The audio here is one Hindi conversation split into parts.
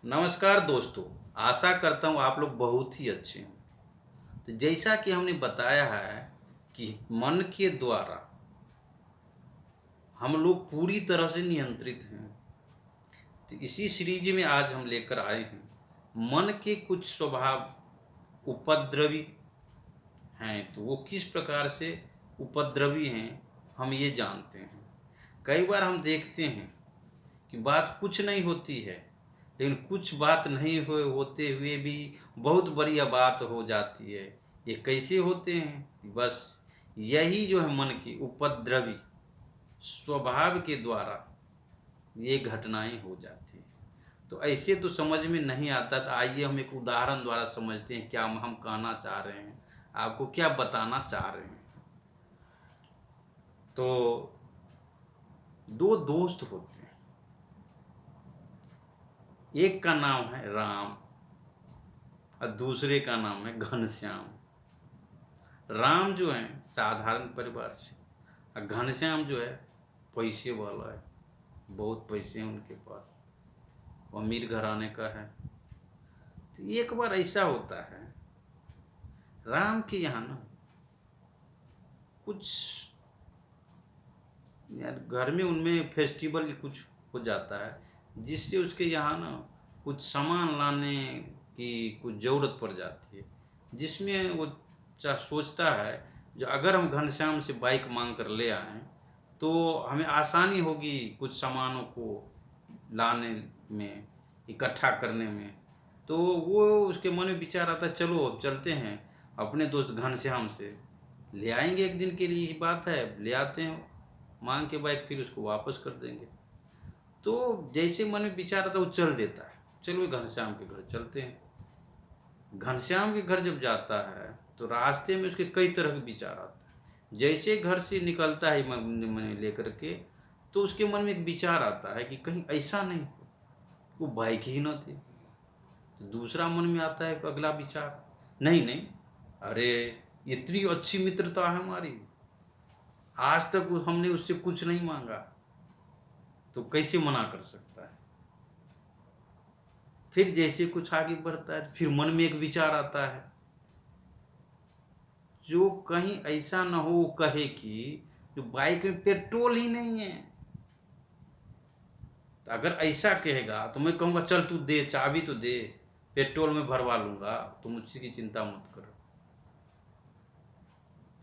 नमस्कार दोस्तों। आशा करता हूँ आप लोग बहुत ही अच्छे हैं। तो जैसा कि हमने बताया है कि मन के द्वारा हम लोग पूरी तरह से नियंत्रित हैं। तो इसी सीरीज में आज हम लेकर आए हैं मन के कुछ स्वभाव उपद्रवी हैं। तो वो किस प्रकार से उपद्रवी हैं हम ये जानते हैं। कई बार हम देखते हैं कि बात कुछ नहीं होती है, लेकिन कुछ बात नहीं होते हुए भी बहुत बढ़िया बात हो जाती है। ये कैसे होते हैं? बस यही जो है मन की उपद्रवी स्वभाव के द्वारा ये घटनाएं हो जाती हैं। तो ऐसे तो समझ में नहीं आता। तो आइए हम एक उदाहरण द्वारा समझते हैं क्या हम कहना चाह रहे हैं, आपको क्या बताना चाह रहे हैं। तो दो दोस्त होते हैं, एक का नाम है राम और दूसरे का नाम है घनश्याम। राम जो है साधारण परिवार से और घनश्याम जो है पैसे वाला है, बहुत पैसे हैं उनके पास, अमीर घराने का है। तो एक बार ऐसा होता है, राम के यहाँ ना कुछ यार घर में उनमें फेस्टिवल कुछ हो जाता है, जिससे उसके यहाँ ना कुछ सामान लाने की कुछ ज़रूरत पड़ जाती है, जिसमें वो सोचता है जो अगर हम घनश्याम से बाइक मांग कर ले आएँ तो हमें आसानी होगी कुछ सामानों को लाने में, इकट्ठा करने में। तो वो उसके मन में विचार आता है चलो अब चलते हैं अपने दोस्त घनश्याम से ले आएंगे, एक दिन के लिए ही बात है, ले आते हैं मांग के बाइक, फिर उसको वापस कर देंगे। तो जैसे मन में विचार आता है वो चल देता है, चलो घनश्याम के घर चलते हैं। घनश्याम के घर जब जाता है तो रास्ते में उसके कई तरह के विचार आते हैं। जैसे घर से निकलता है मन लेकर के, तो उसके मन में एक विचार आता है कि कहीं ऐसा नहीं हो वो बाइक ही न थे। तो दूसरा मन में आता है अगला विचार, नहीं नहीं, अरे इतनी अच्छी मित्रता है हमारी, आज तक हमने उससे कुछ नहीं मांगा, तो कैसे मना कर सकता है। फिर जैसे कुछ आगे बढ़ता है फिर मन में एक विचार आता है, जो कहीं ऐसा ना हो कहे कि जो बाइक में पेट्रोल ही नहीं है। तो अगर ऐसा कहेगा तो मैं कहूँगा चल तू दे, चाबी तो दे, पेट्रोल में भरवा लूँगा, तुम मुझसे की चिंता मत करो।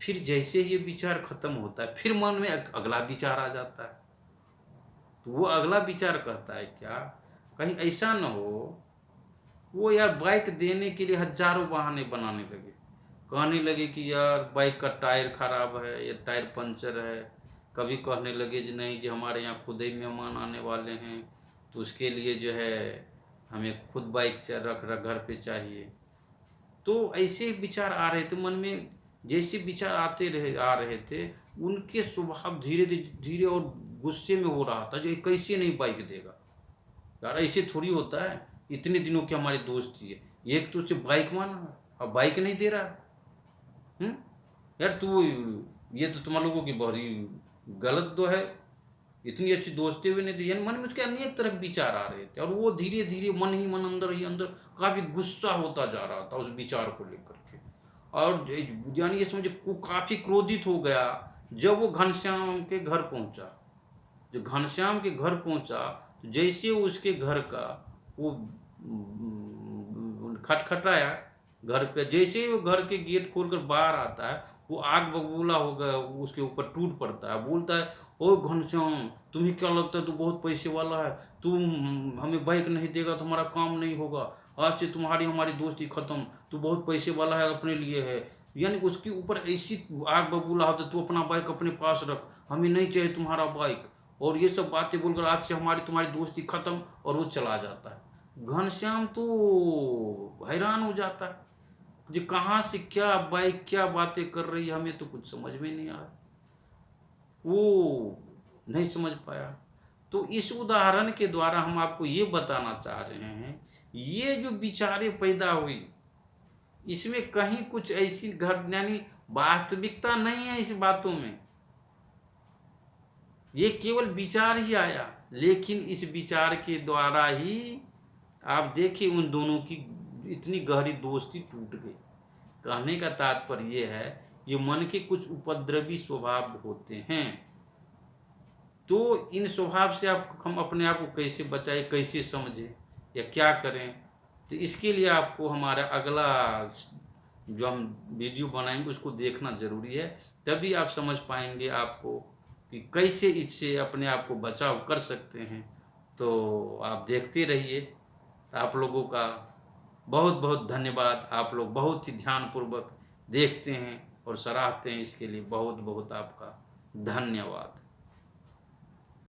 फिर जैसे ये विचार खत्म होता है फिर मन में अगला विचार आ जाता है। तो वो अगला विचार करता है क्या, कहीं ऐसा ना हो वो यार बाइक देने के लिए हजारों बहाने बनाने लगे, कहने लगे कि यार बाइक का टायर खराब है या टायर पंचर है। कभी कहने लगे कि नहीं जी हमारे यहाँ खुद ही मेहमान आने वाले हैं, तो उसके लिए जो है हमें खुद बाइक रख रख घर पे चाहिए। तो ऐसे विचार आ रहे थे मन में, जैसे विचार आ रहे थे, उनके स्वभाव धीरे धीरे और गुस्से में हो रहा था, जो कैसे नहीं बाइक देगा यार, ऐसे थोड़ी होता है, इतने दिनों की हमारी दोस्ती है, एक तो उसे बाइक माना और बाइक नहीं दे रहा है। हम्म? यार तू, ये तो तुम लोगों की बड़ी गलत दो है, इतनी अच्छी दोस्ती भी नहीं थी। यानी मन में उसके अनेक तरह के विचार आ रहे थे और वो धीरे धीरे मन ही मन अंदर ही अंदर काफी गुस्सा होता जा रहा था उस विचार को लेकर के। और यानी ये समझे वो काफी क्रोधित हो गया जब वो घनश्याम के घर पहुंचा। जो घनश्याम के घर पहुंचा तो जैसे उसके घर का वो खटखटाया घर पे, जैसे ही वो घर के गेट खोलकर बाहर आता है वो आग बबूला हो गया, उसके ऊपर टूट पड़ता है, बोलता है ओ घनश्याम तुम्हें क्या लगता है तू बहुत पैसे वाला है, तू हमें बाइक नहीं देगा तो हमारा काम नहीं होगा, आज से तुम्हारी हमारी दोस्ती खत्म, तू बहुत पैसे वाला है अपने लिए है। यानी उसके ऊपर ऐसी आग बबूला होता, तू अपना बाइक अपने पास रख, हमें नहीं चाहिए तुम्हारा बाइक, और ये सब बातें बोलकर आज से हमारी तुम्हारी दोस्ती खत्म, और वो चला जाता है। घनश्याम तो हैरान हो जाता है जी, कहाँ से क्या बाइक क्या बातें कर रही है, हमें तो कुछ समझ में नहीं आ रहा, वो नहीं समझ पाया। तो इस उदाहरण के द्वारा हम आपको ये बताना चाह रहे हैं, ये जो विचारें पैदा हुई इसमें कहीं कुछ ऐसी यानी वास्तविकता नहीं है इस बातों में, ये केवल विचार ही आया, लेकिन इस विचार के द्वारा ही आप देखिए उन दोनों की इतनी गहरी दोस्ती टूट गई। कहने का तात्पर्य ये है, ये मन के कुछ उपद्रवी स्वभाव होते हैं। तो इन स्वभाव से आप हम अपने आप को कैसे बचाएं, कैसे समझें या क्या करें? तो इसके लिए आपको हमारा अगला जो हम वीडियो बनाएंगे उसको देखना ज़रूरी है। तभी आप समझ पाएंगे आपको कि कैसे इससे अपने आप को बचाव कर सकते हैं। तो आप देखते रहिए। आप लोगों का बहुत बहुत धन्यवाद। आप लोग बहुत ही ध्यानपूर्वक देखते हैं और सराहते हैं, इसके लिए बहुत बहुत आपका धन्यवाद।